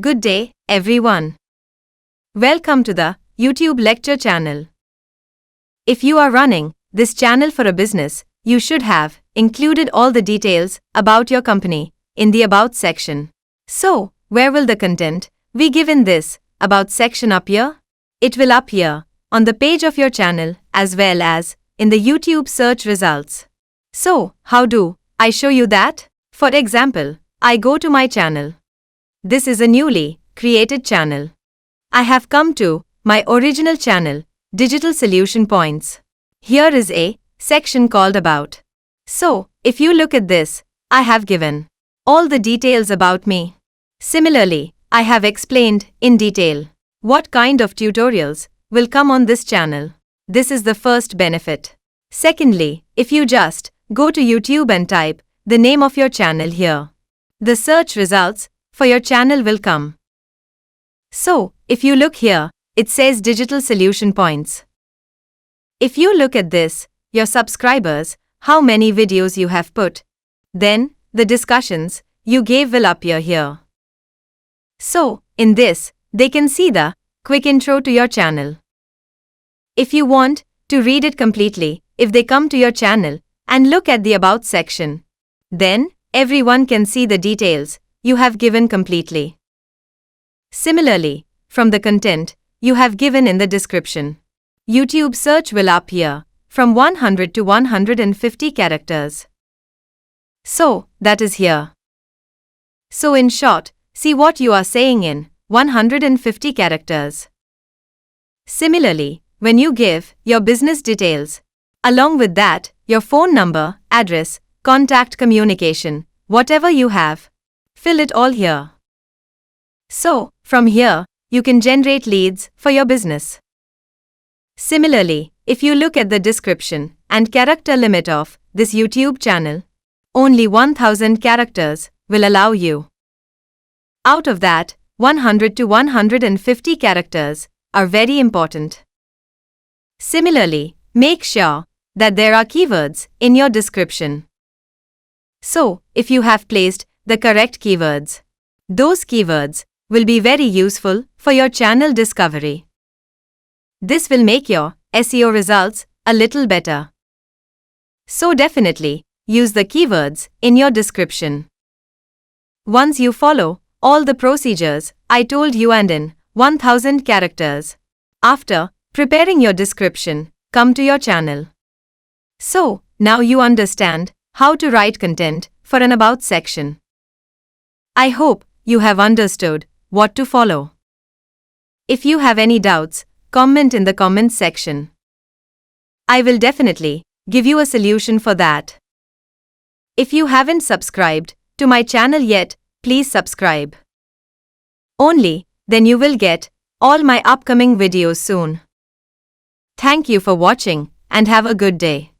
Good day, everyone. Welcome to the YouTube lecture channel. If you are running this channel for a business, you should have included all the details about your company in the About section. So, where will the content be given this About section appear? It will appear on the page of your channel as well as in the YouTube search results. So, how do I show you that? For example, I go to my channel. This is a newly created channel. I have come to my original channel, Digital Solution Points. Here is a section called About. So, if you look at this, I have given all the details about me. Similarly, I have explained in detail what kind of tutorials will come on this channel. This is the first benefit. Secondly, if you just go to YouTube and type the name of your channel here, the search results for your channel will come. So, if you look here, it says Digital Solution Points. If you look at this, your subscribers, how many videos you have put, then the discussions you gave will appear here. So, in this, they can see the quick intro to your channel. If you want to read it completely, if they come to your channel and look at the About section, then everyone can see the details you have given completely. Similarly, from the content you have given in the description, YouTube search will appear from 100 to 150 characters. So, that is here. So in short, see what you are saying in 150 characters. Similarly, when you give your business details, along with that, your phone number, address, contact communication, whatever you have, fill it all here. So, from here, you can generate leads for your business. Similarly, if you look at the description and character limit of this YouTube channel, only 1000 characters will allow you. Out of that, 100 to 150 characters are very important. Similarly, make sure that there are keywords in your description. So, if you have placed the correct keywords, those keywords will be very useful for your channel discovery. This will make your SEO results a little better. So definitely, use the keywords in your description. Once you follow all the procedures I told you and in 1000 characters, after preparing your description, come to your channel. So, now you understand how to write content for an About section. I hope you have understood what to follow. If you have any doubts, comment in the comments section. I will definitely give you a solution for that. If you haven't subscribed to my channel yet, please subscribe. Only then you will get all my upcoming videos soon. Thank you for watching and have a good day.